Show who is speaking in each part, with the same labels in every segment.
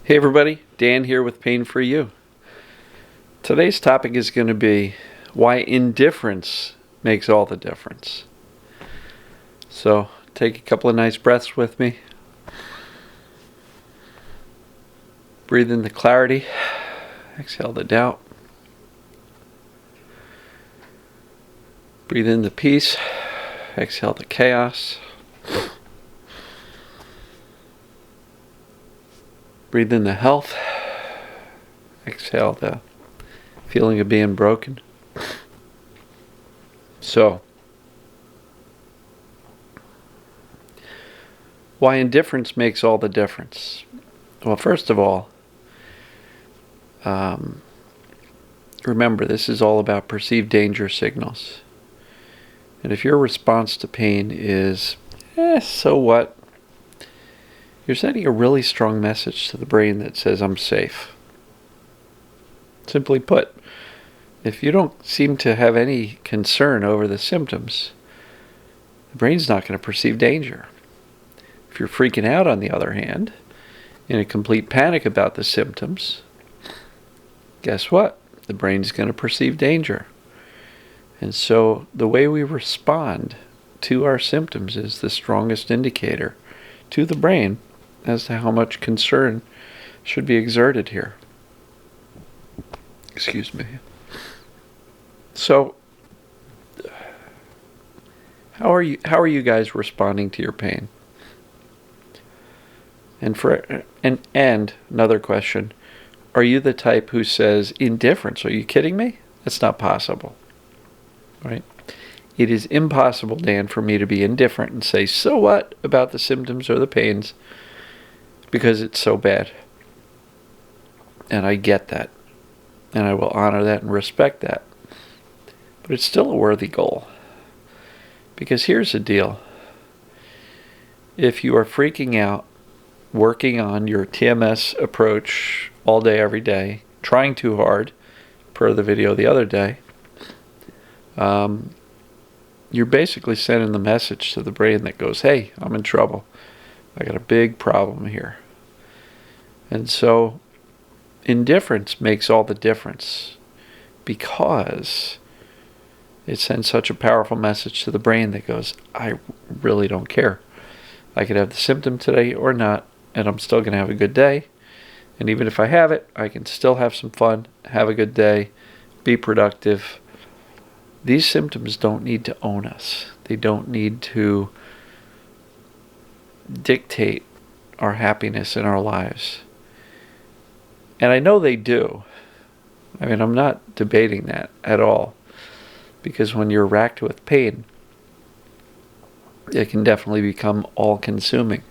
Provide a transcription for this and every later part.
Speaker 1: Hey everybody, Dan here with Pain for You. Today's topic is going to be why indifference makes all the difference. So take a couple of nice breaths with me. Breathe in the clarity. Exhale the doubt. Breathe in the peace. Exhale the chaos. Breathe in the health. Exhale the feeling of being broken. So, why indifference makes all the difference? Well, first of all, remember this is all about perceived danger signals. And if your response to pain is, so what? You're sending a really strong message to the brain that says, I'm safe. Simply put, if you don't seem to have any concern over the symptoms, the brain's not going to perceive danger. If you're freaking out, on the other hand, in a complete panic about the symptoms, guess what? The brain's going to perceive danger. And so the way we respond to our symptoms is the strongest indicator to the brain as to how much concern should be exerted here. Excuse me. So, how are you guys responding to your pain? And another question, are you the type who says indifference? Are you kidding me? That's not possible. Right? It is impossible, Dan, for me to be indifferent and say, so what about the symptoms or the pains, because it's so bad. And I get that. And I will honor that and respect that. But it's still a worthy goal. Because here's the deal. If you are freaking out, working on your TMS approach all day, every day, trying too hard, per the video the other day, you're basically sending the message to the brain that goes, hey, I'm in trouble. I got a big problem here. And so indifference makes all the difference because it sends such a powerful message to the brain that goes, I really don't care. I could have the symptom today or not, and I'm still going to have a good day. And even if I have it, I can still have some fun, have a good day, be productive. These symptoms don't need to own us. They don't need to dictate our happiness in our lives. And I know they do. I mean, I'm not debating that at all. Because when you're racked with pain, it can definitely become all-consuming.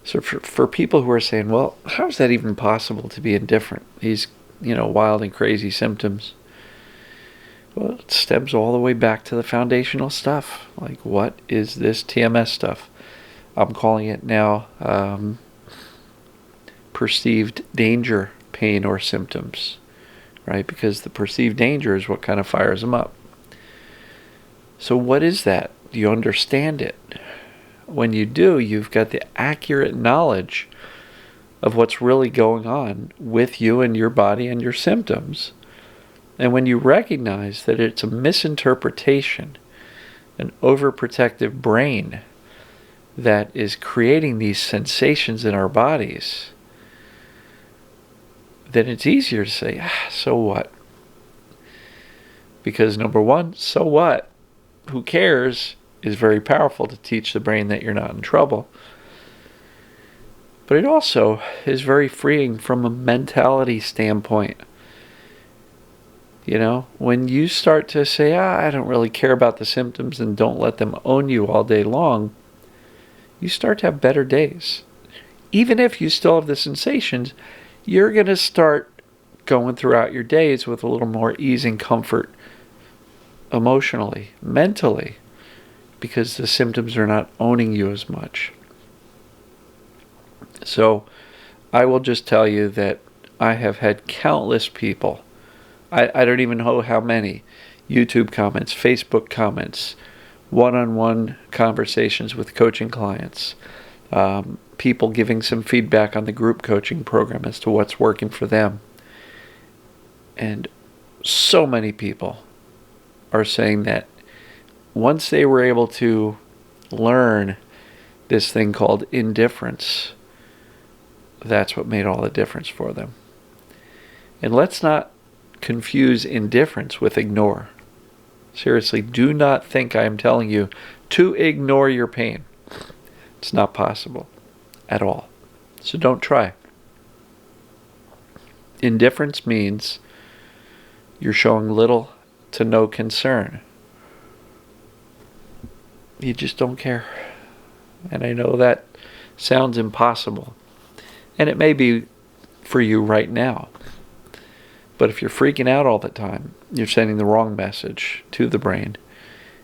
Speaker 1: So for people who are saying, well, how is that even possible to be indifferent? These, wild and crazy symptoms. Well, it stems all the way back to the foundational stuff. Like, what is this TMS stuff? I'm calling it now perceived danger, pain, or symptoms, right? Because the perceived danger is what kind of fires them up. So what is that? Do you understand it? When you do, you've got the accurate knowledge of what's really going on with you and your body and your symptoms. And when you recognize that it's a misinterpretation, an overprotective brain that is creating these sensations in our bodies, then it's easier to say, so what? Because number one, so what? Who cares? Is very powerful to teach the brain that you're not in trouble. But it also is very freeing from a mentality standpoint. When you start to say, I don't really care about the symptoms and don't let them own you all day long, you start to have better days. Even if you still have the sensations, you're going to start going throughout your days with a little more ease and comfort emotionally, mentally, because the symptoms are not owning you as much. So I will just tell you that I have had countless people, I don't even know how many, YouTube comments, Facebook comments, one-on-one conversations with coaching clients People giving some feedback on the group coaching program as to what's working for them. And so many people are saying that once they were able to learn this thing called indifference, that's what made all the difference for them. And let's not confuse indifference with ignore. Seriously, do not think I am telling you to ignore your pain. It's not possible at all. So don't try. Indifference means you're showing little to no concern. You just don't care. And I know that sounds impossible. And it may be for you right now. But if you're freaking out all the time, you're sending the wrong message to the brain.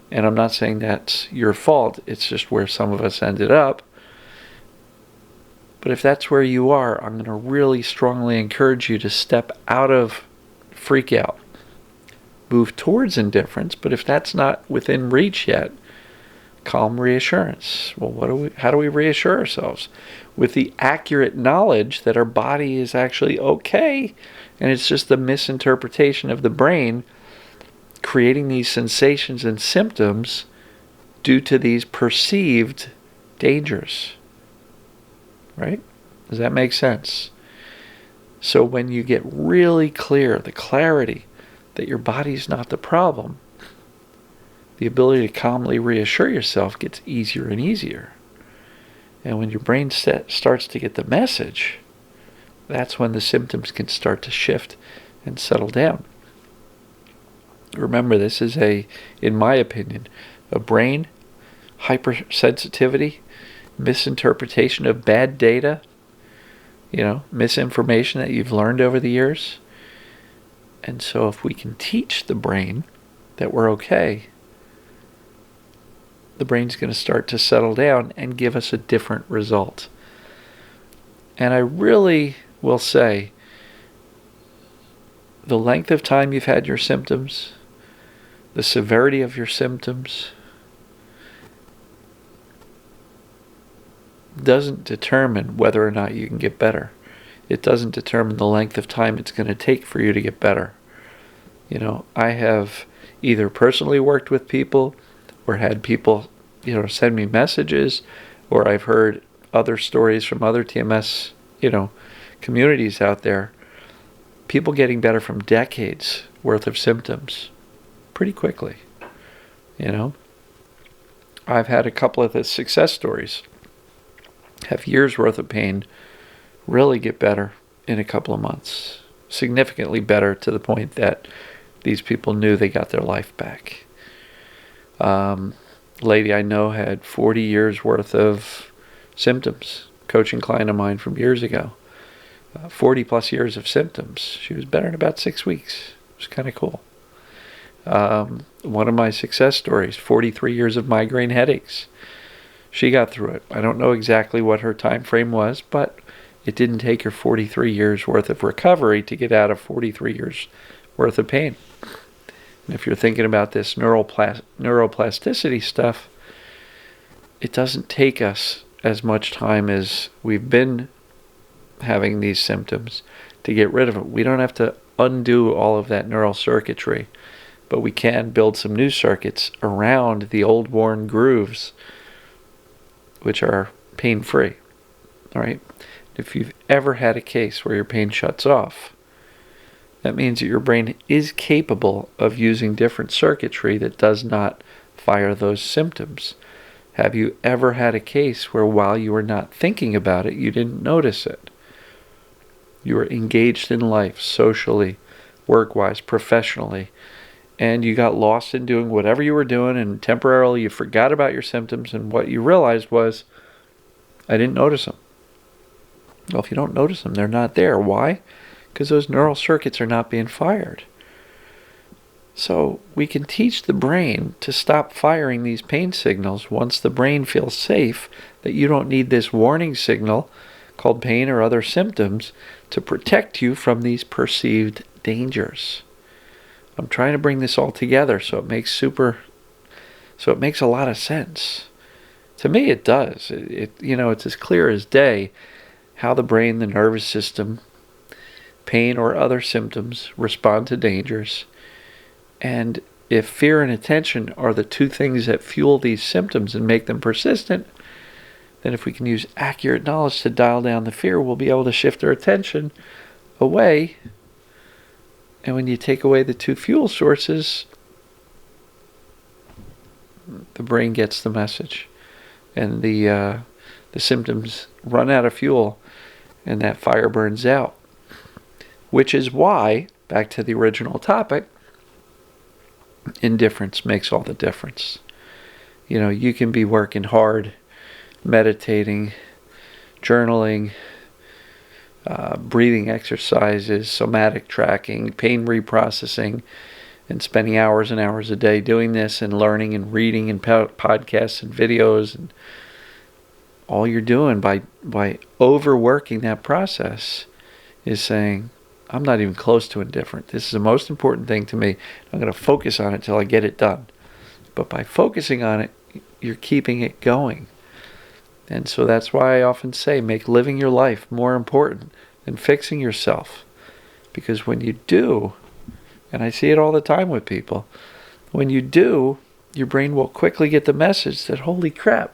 Speaker 1: And I'm not saying that's your fault. It's just where some of us ended up. But if that's where you are, I'm going to really strongly encourage you to step out of freak out. Move towards indifference. But if that's not within reach yet, calm reassurance. Well, how do we reassure ourselves? With the accurate knowledge that our body is actually okay, and it's just the misinterpretation of the brain creating these sensations and symptoms due to these perceived dangers. Right? Does that make sense? So when you get really clear, the clarity that your body's not the problem, the ability to calmly reassure yourself gets easier and easier. And when your brain starts to get the message, that's when the symptoms can start to shift and settle down. Remember, this is in my opinion, a brain hypersensitivity, misinterpretation of bad data, misinformation that you've learned over the years. And so if we can teach the brain that we're okay, the brain's going to start to settle down and give us a different result. And I really will say, the length of time you've had your symptoms, the severity of your symptoms, doesn't determine whether or not you can get better. It doesn't determine the length of time it's going to take for you to get better. I have either personally worked with people or had people, send me messages, or I've heard other stories from other TMS, communities out there. People getting better from decades worth of symptoms pretty quickly. I've had a couple of the success stories have years worth of pain really get better in a couple of months. Significantly better to the point that these people knew they got their life back. Lady I know had 40 years worth of symptoms. Coaching client of mine from years ago. 40 plus years of symptoms. She was better in about 6 weeks. It was kind of cool. One of my success stories, 43 years of migraine headaches. She got through it. I don't know exactly what her time frame was, but it didn't take her 43 years worth of recovery to get out of 43 years worth of pain. And if you're thinking about this neuroplasticity stuff, it doesn't take us as much time as we've been having these symptoms to get rid of it. We don't have to undo all of that neural circuitry, but we can build some new circuits around the old worn grooves, which are pain-free. All right? If you've ever had a case where your pain shuts off, that means that your brain is capable of using different circuitry that does not fire those symptoms. Have you ever had a case where while you were not thinking about it, you didn't notice it? You were engaged in life, socially, work-wise, professionally, and you got lost in doing whatever you were doing, and temporarily you forgot about your symptoms, and what you realized was, I didn't notice them. Well, if you don't notice them, they're not there. Why? Because those neural circuits are not being fired. So we can teach the brain to stop firing these pain signals once the brain feels safe that you don't need this warning signal called pain or other symptoms to protect you from these perceived dangers. I'm trying to bring this all together so it makes a lot of sense. To me, it does. It's as clear as day how the brain, the nervous system, pain or other symptoms respond to dangers. And if fear and attention are the two things that fuel these symptoms and make them persistent, then if we can use accurate knowledge to dial down the fear, we'll be able to shift our attention away. And when you take away the two fuel sources, the brain gets the message. And the symptoms run out of fuel, and that fire burns out. Which is why, back to the original topic, indifference makes all the difference. You can be working hard, meditating, journaling, breathing exercises, somatic tracking, pain reprocessing, and spending hours and hours a day doing this and learning and reading and podcasts and videos, and all you're doing by overworking that process is saying, I'm not even close to indifferent. This is the most important thing to me. I'm going to focus on it till I get it done. But by focusing on it, you're keeping it going. And so that's why I often say, make living your life more important than fixing yourself. Because when you do, and I see it all the time with people, when you do, your brain will quickly get the message that, holy crap,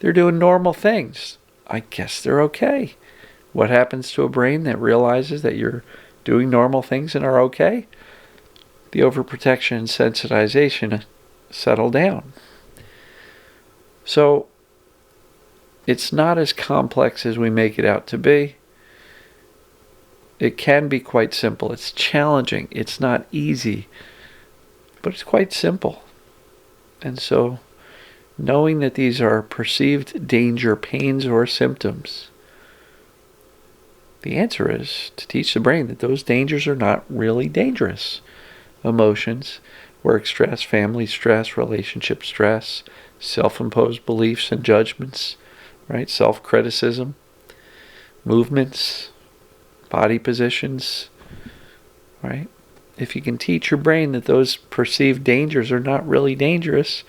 Speaker 1: they're doing normal things. I guess they're okay. What happens to a brain that realizes that you're doing normal things and are okay? The overprotection and sensitization settle down. So it's not as complex as we make it out to be. It can be quite simple. It's challenging. It's not easy, but it's quite simple. And so knowing that these are perceived danger, pains, or symptoms, the answer is to teach the brain that those dangers are not really dangerous. Emotions, work stress, family stress, relationship stress, self-imposed beliefs and judgments, right? Self-criticism, movements, body positions, right? If you can teach your brain that those perceived dangers are not really dangerous,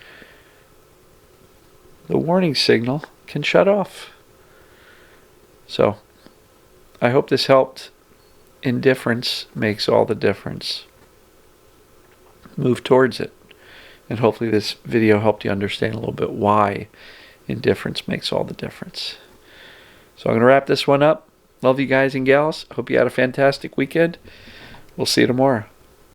Speaker 1: the warning signal can shut off. So, I hope this helped. Indifference makes all the difference. Move towards it. And hopefully this video helped you understand a little bit why indifference makes all the difference. So I'm going to wrap this one up. Love you guys and gals. Hope you had a fantastic weekend. We'll see you tomorrow.